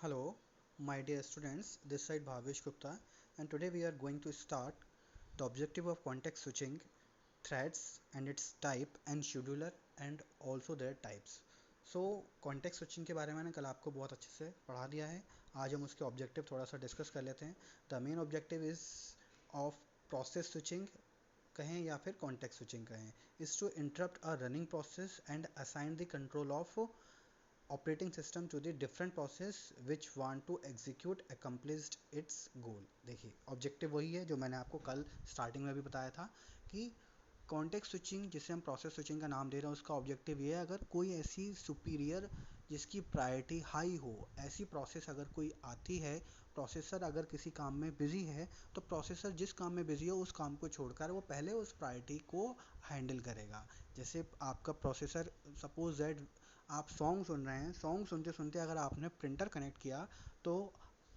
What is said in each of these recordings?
Hello, my dear students. This side Bhavesh Gupta, and today we are going to start the objective of context switching, threads and its type and scheduler and also their types. So context switching के बारे में मैंने कल आपको बहुत अच्छे से पढ़ा दिया है. आज हम उसके ऑब्जेक्टिव थोड़ा सा डिस्कस कर लेते हैं. The main objective is of process switching कहें या फिर कॉन्टेक्स्ट स्विचिंग कहें, is to interrupt a running process and assign the control of operating system to the different process which want to execute accomplished its goal. देखिए objective वही है जो मैंने आपको कल स्टार्टिंग में भी बताया था कि कॉन्टेक्स्ट स्विचिंग जिसे हम प्रोसेस स्विचिंग का नाम दे रहे हैं उसका ऑब्जेक्टिव ये है, अगर कोई ऐसी सुपीरियर जिसकी प्रायोरिटी हाई हो, ऐसी प्रोसेस अगर कोई आती है, प्रोसेसर अगर किसी काम में बिजी है तो प्रोसेसर जिस काम में बिजी हो उस काम को छोड़कर वो पहले उस प्रायोरिटी को हैंडल करेगा. जैसे आपका प्रोसेसर सपोज दैट आप सॉन्ग सुन रहे हैं, सॉन्ग सुनते सुनते अगर आपने प्रिंटर कनेक्ट किया तो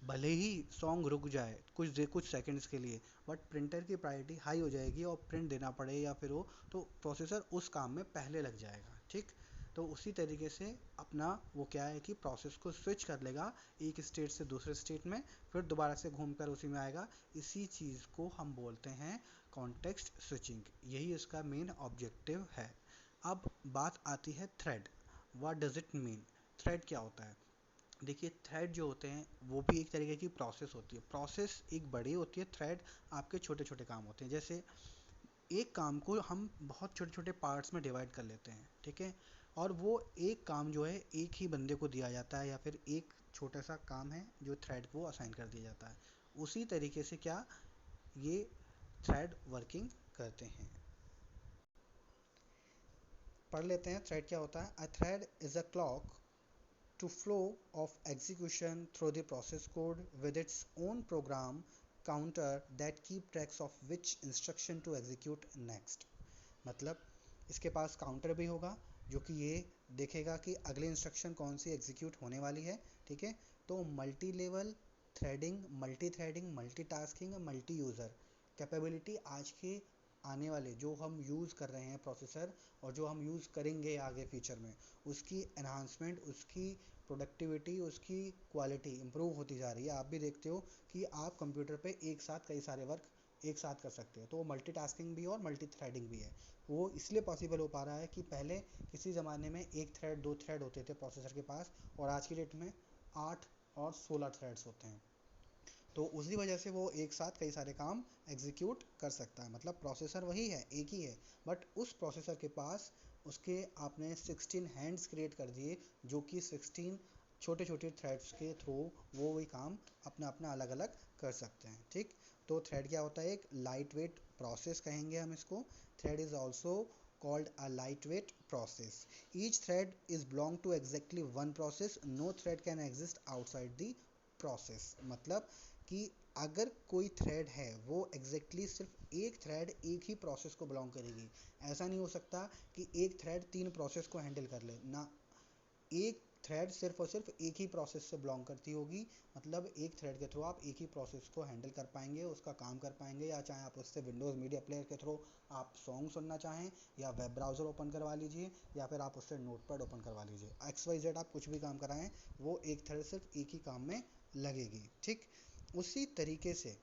भले ही सॉन्ग रुक जाए कुछ सेकंड्स के लिए, बट प्रिंटर की प्रायोरिटी हाई हो जाएगी और प्रिंट देना पड़े या फिर हो तो प्रोसेसर उस काम में पहले लग जाएगा. ठीक, तो उसी तरीके से अपना वो क्या है कि प्रोसेस को स्विच कर लेगा एक स्टेट से दूसरे स्टेट में, फिर दोबारा से घूमकर उसी में आएगा. इसी चीज़ को हम बोलते हैं कॉन्टेक्स्ट स्विचिंग. यही इसका मेन ऑब्जेक्टिव है. अब बात आती है thread. What does it mean? Thread क्या होता है? देखिए थ्रेड जो होते हैं वो भी एक तरीके की प्रोसेस होती है. प्रोसेस एक बड़ी होती है, थ्रेड आपके छोटे छोटे काम होते हैं. जैसे एक काम को हम बहुत छोटे छोटे पार्ट्स में डिवाइड कर लेते हैं, ठीक है, और वो एक काम जो है एक ही बंदे को दिया जाता है या फिर एक छोटा सा काम है जो थ्रेड को असाइन कर दिया जाता है. उसी तरीके से क्या ये थ्रेड वर्किंग करते हैं. पढ़ लेते हैं थ्रेड क्या होता है. A thread is a clock to flow of execution through the process code with its own program counter that keep tracks of which instruction to execute next. मतलब इसके पास काउंटर भी होगा जो कि ये देखेगा कि अगली इंस्ट्रक्शन कौन सी एग्जीक्यूट होने वाली है. ठीक है, तो multi level threading, multi tasking, multi user capability आज के आने वाले जो हम यूज़ कर रहे हैं प्रोसेसर और जो हम यूज़ करेंगे आगे फ्यूचर में, उसकी एनहांसमेंट, उसकी प्रोडक्टिविटी, उसकी क्वालिटी इंप्रूव होती जा रही है. आप भी देखते हो कि आप कंप्यूटर पे एक साथ कई सारे वर्क एक साथ कर सकते हो, तो वो मल्टीटास्किंग भी है और मल्टी थ्रेडिंग भी है. वो इसलिए पॉसिबल हो पा रहा है कि पहले किसी ज़माने में एक थ्रेड दो थ्रेड होते थे प्रोसेसर के पास, और आज की डेट में 8 और 16 थ्रेड्स होते हैं. तो उसी वजह से वो एक साथ कई सारे काम एग्जीक्यूट कर सकता है. मतलब प्रोसेसर वही है, एक ही है, बट उस प्रोसेसर के पास उसके आपने 16 हैंड्स क्रिएट कर दिए जो कि 16 छोटे छोटे थ्रेड्स के थ्रू वो वही काम अपना अपना अलग अलग कर सकते हैं. ठीक, तो थ्रेड क्या होता है? एक लाइट वेट प्रोसेस कहेंगे हम इसको. Thread is also called a lightweight process. Each thread is belong to exactly one process. No thread can exist outside the process. मतलब कि अगर कोई थ्रेड है वो एग्जैक्टली सिर्फ एक थ्रेड एक ही प्रोसेस को बिलोंग करेगी. ऐसा नहीं हो सकता कि एक थ्रेड तीन प्रोसेस को हैंडल कर ले ना. एक थ्रेड सिर्फ और सिर्फ एक ही प्रोसेस से बिलोंग करती होगी. मतलब एक थ्रेड के थ्रू आप एक ही प्रोसेस को हैंडल कर पाएंगे, उसका काम कर पाएंगे, या चाहे आप उससे विंडोज़ मीडिया प्लेयर के थ्रू आप सॉन्ग सुनना चाहें, या वेब ब्राउज़र ओपन करवा लीजिए, या फिर आप उससे नोटपैड ओपन करवा लीजिए. XYZ आप कुछ भी काम कराएं, वो एक थ्रेड सिर्फ एक ही काम में लगेगी. ठीक, उसी तरीके से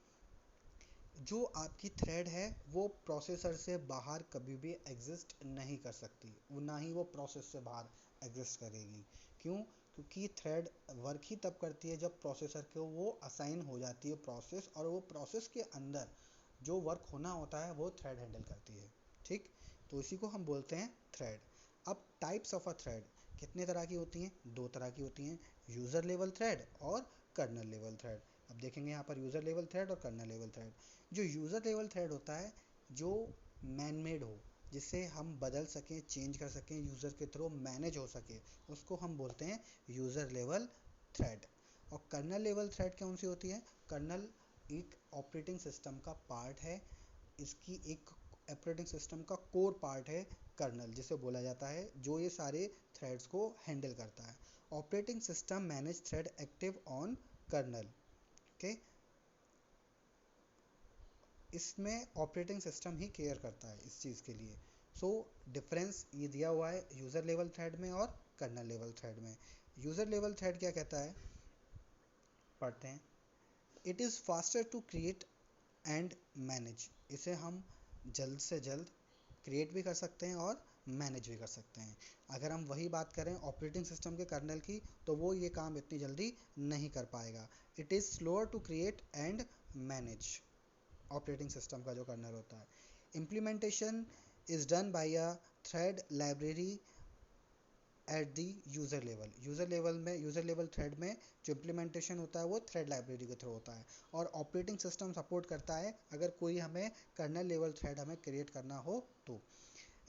जो आपकी थ्रेड है वो प्रोसेसर से बाहर कभी भी एग्जिस्ट नहीं कर सकती, ना ही वो प्रोसेस से बाहर एग्जिस्ट करेगी. क्यों? क्योंकि थ्रेड वर्क ही तब करती है जब प्रोसेसर को वो असाइन हो जाती है प्रोसेस, और वो प्रोसेस के अंदर जो वर्क होना होता है वो थ्रेड हैंडल करती है. ठीक, तो इसी को हम बोलते हैं थ्रेड. अब टाइप्स ऑफ अ थ्रेड कितने तरह की होती हैं? दो तरह की होती हैं, यूज़र लेवल थ्रेड और कर्नल लेवल थ्रेड. अब देखेंगे यहाँ पर यूज़र लेवल थ्रेड और कर्नल लेवल थ्रेड. जो यूज़र लेवल थ्रेड होता है जो मैन मेड हो, जिसे हम बदल सकें, चेंज कर सकें, यूज़र के थ्रू मैनेज हो सके, उसको हम बोलते हैं यूज़र लेवल थ्रेड. और कर्नल लेवल थ्रेड कौन सी होती है? कर्नल एक ऑपरेटिंग सिस्टम का पार्ट है. इसकी एक ऑपरेटिंग सिस्टम का कोर पार्ट है कर्नल, जिसे बोला जाता है, जो ये सारे थ्रेड्स को हैंडल करता है. Operating system manage thread active on kernel. Okay, इसमें ऑपरेटिंग सिस्टम ही केयर करता है इस चीज़ के लिए. सो डिफरेंस ये दिया हुआ है यूज़र लेवल थ्रेड में और कर्नल लेवल थ्रेड में. यूज़र लेवल थ्रेड क्या कहता है? पढ़ते हैं। It is faster to create and manage, इसे हम जल्द से जल्द क्रिएट भी कर सकते हैं और मैनेज भी कर सकते हैं। अगर हम वही बात करें ऑपरेटिंग सिस्टम के कर्नल की, तो वो ये काम इतनी जल्दी नहीं कर पाएगा। It is slower to create and manage, operating system का जो कर्नल होता है। Implementation is done by a thread library at the user level thread में जो इम्प्लीमेंटेशन होता है वो थ्रेड लाइब्रेरी के थ्रू होता है। और ऑपरेटिंग सिस्टम सपोर्ट करता है अगर कोई हमें कर्नल लेवल थ्रेड हमें क्रिएट करना हो तो।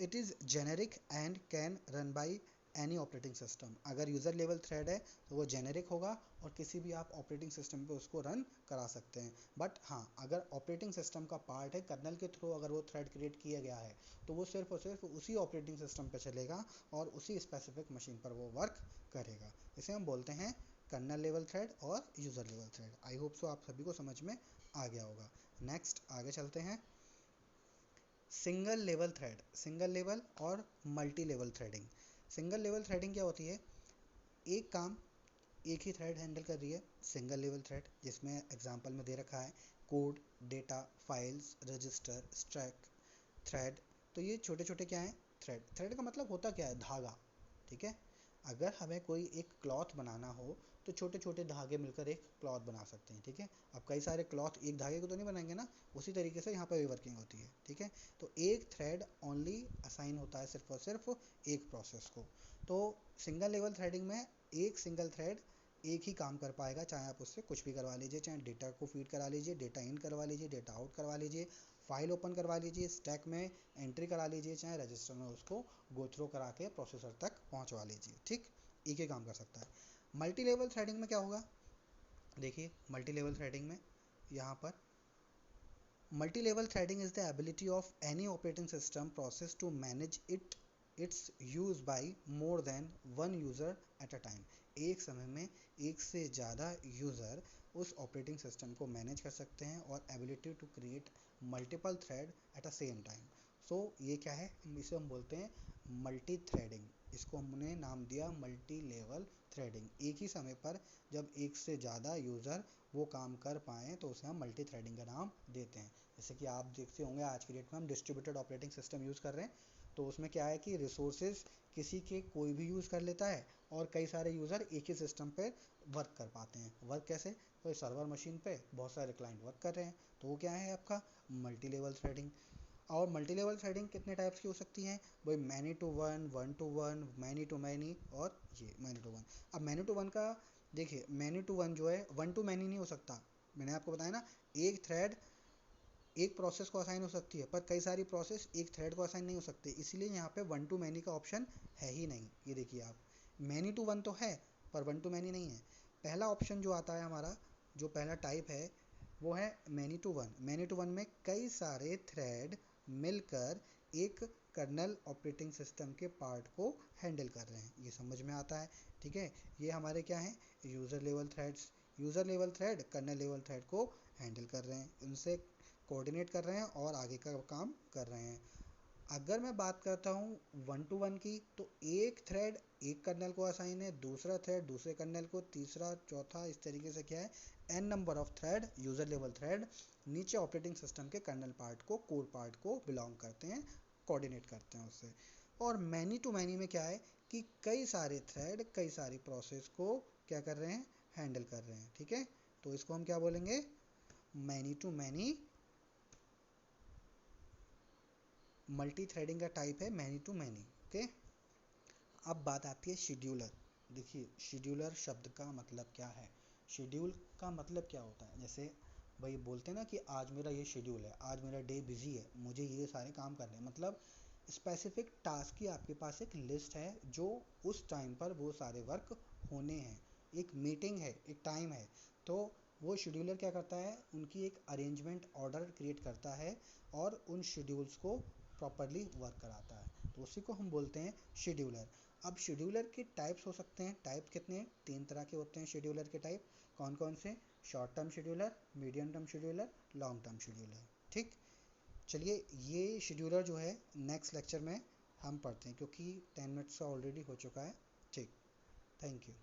It is generic and can run by any operating system, अगर यूज़र लेवल थ्रेड है तो वो जेनेरिक होगा और किसी भी आप ऑपरेटिंग सिस्टम पे उसको रन करा सकते हैं। बट हाँ, अगर ऑपरेटिंग सिस्टम का पार्ट है, कर्नल के थ्रू अगर वो थ्रेड क्रिएट किया गया है तो वो सिर्फ और सिर्फ उसी ऑपरेटिंग सिस्टम पे चलेगा और उसी स्पेसिफिक मशीन पर वो वर्क करेगा। इसे हम बोलते हैं कर्नल लेवल थ्रेड और user level thread. I hope so आप सभी को समझ में आ गया होगा। नेक्स्ट आगे चलते हैं। Single level thread, single level और multi level threading. Single level threading क्या होती है? एक काम एक ही थ्रेड हैंडल कर रही है, सिंगल लेवल थ्रेड, जिसमें एग्जांपल में दे रखा है code, data, files, register, stack, thread. तो ये छोटे छोटे क्या हैं? थ्रेड। थ्रेड का मतलब होता क्या है? धागा। ठीक है, अगर हमें कोई एक क्लॉथ बनाना हो तो छोटे छोटे धागे मिलकर एक क्लॉथ बना सकते हैं। ठीक है, अब कई सारे क्लॉथ एक धागे को तो नहीं बनाएंगे ना, उसी तरीके से यहाँ पर भी वर्किंग होती है। ठीक है, तो एक थ्रेड ओनली असाइन होता है सिर्फ और सिर्फ एक प्रोसेस को। तो सिंगल लेवल थ्रेडिंग में एक सिंगल थ्रेड एक ही काम कर पाएगा, चाहे आप उससे कुछ भी करवा लीजिए, चाहे डेटा को फीड करा लीजिए, डेटा इन करवा लीजिए, डेटा आउट करवा लीजिए, फाइल ओपन करवा लीजिए, स्टैक में एंट्री करा लीजिए, चाहे रजिस्टर में उसको गो थ्रू करा के प्रोसेसर तक पहुंचवा लीजिए। ठीक, एक ही काम कर सकता है। मल्टी लेवल थ्रेडिंग में क्या होगा? देखिए, मल्टी लेवल थ्रेडिंग में यहाँ पर multi level threading is the ability of any operating system process to manage its use by more than one user at a time. एक समय में एक से ज़्यादा यूज़र उस ऑपरेटिंग सिस्टम को मैनेज कर सकते हैं और ability to create multiple thread at a same time. So ये क्या है? इसे हम बोलते हैं मल्टी थ्रेडिंग। इसको हमने नाम दिया मल्टी लेवल थ्रेडिंग। एक ही समय पर जब एक से ज़्यादा यूज़र वो काम कर पाएँ तो उसे हम मल्टी थ्रेडिंग का नाम देते हैं। जैसे कि आप देखते होंगे आज की डेट में हम डिस्ट्रीब्यूटेड ऑपरेटिंग सिस्टम यूज़ कर रहे हैं, तो उसमें क्या है कि रिसोर्सेज किसी के कोई भी यूज़ कर लेता है और कई सारे यूज़र एक ही सिस्टम पे वर्क कर पाते हैं। वर्क कैसे? कोई सर्वर मशीन पे बहुत सारे क्लाइंट वर्क कर रहे हैं, तो वो क्या है आपका मल्टी लेवल थ्रेडिंग। और मल्टी लेवल थ्रेडिंग कितने टाइप्स की हो सकती हैं? वही many to one, one to one, many to many और ये मैनी टू वन। अब मैनी टू वन का देखिए, मैनी टू वन जो है वन टू मैनी नहीं हो सकता। मैंने आपको बताया ना, एक थ्रेड एक प्रोसेस को असाइन हो सकती है, पर कई सारी प्रोसेस एक थ्रेड को असाइन नहीं हो सकती, इसलिए यहाँ पे वन टू मैनी का ऑप्शन है ही नहीं। ये देखिए आप, मैनी टू वन तो है पर वन टू मैनी नहीं है। पहला ऑप्शन जो आता है हमारा, जो पहला टाइप है वो है many to one. Many to one में कई सारे थ्रेड मिलकर एक कर्नल ऑपरेटिंग सिस्टम के पार्ट को हैंडल कर रहे हैं, ये समझ में आता है। ठीक है, ये हमारे क्या हैं? User level threads. User level thread kernel level thread को हैंडल कर रहे हैं, उनसे कोऑर्डिनेट कर रहे हैं और आगे का काम कर रहे हैं। अगर मैं बात करता हूँ वन टू वन की, तो एक थ्रेड एक कर्नल को असाइन है, दूसरा थ्रेड दूसरे कर्नल को, तीसरा, चौथा, इस तरीके से क्या है, N number of thread user level thread नीचे ऑपरेटिंग सिस्टम के कर्नल पार्ट को, कोर पार्ट को बिलोंग करते हैं, कोऑर्डिनेट करते हैं उससे। और मैनी टू मैनी में क्या है कि कई सारे थ्रेड कई सारी प्रोसेस को क्या कर रहे हैं? हैंडल कर रहे हैं। ठीक है, तो इसको हम क्या बोलेंगे? Many to many. Multi threading का टाइप है मैनी टू मैनी। ओके, अब बात आती है शेड्यूलर। देखिए, शेड्यूलर शब्द का मतलब क्या है? शेड्यूल का मतलब क्या होता है? जैसे भाई बोलते हैं ना कि आज मेरा ये शेड्यूल है, आज मेरा डे बिजी है, मुझे ये सारे काम करने हैं, मतलब स्पेसिफिक टास्क की आपके पास एक लिस्ट है जो उस टाइम पर वो सारे वर्क होने हैं। एक मीटिंग है, एक टाइम है, तो वो शेड्यूलर क्या करता है? उनकी एक अरेंजमेंट ऑर्डर क्रिएट करता है और उन शेड्यूल्स को प्रॉपरली वर्क कराता है, तो उसी को हम बोलते हैं शेड्यूलर। अब शेड्यूलर के टाइप्स हो सकते हैं। टाइप कितने हैं? 3 तरह के होते हैं शेड्यूलर के टाइप। कौन कौन से? Short term scheduler, medium term scheduler, long term scheduler. ठीक, चलिए ये शेड्यूलर जो है नेक्स्ट लेक्चर में हम पढ़ते हैं, क्योंकि 10 मिनट्स का ऑलरेडी हो चुका है। ठीक, थैंक यू।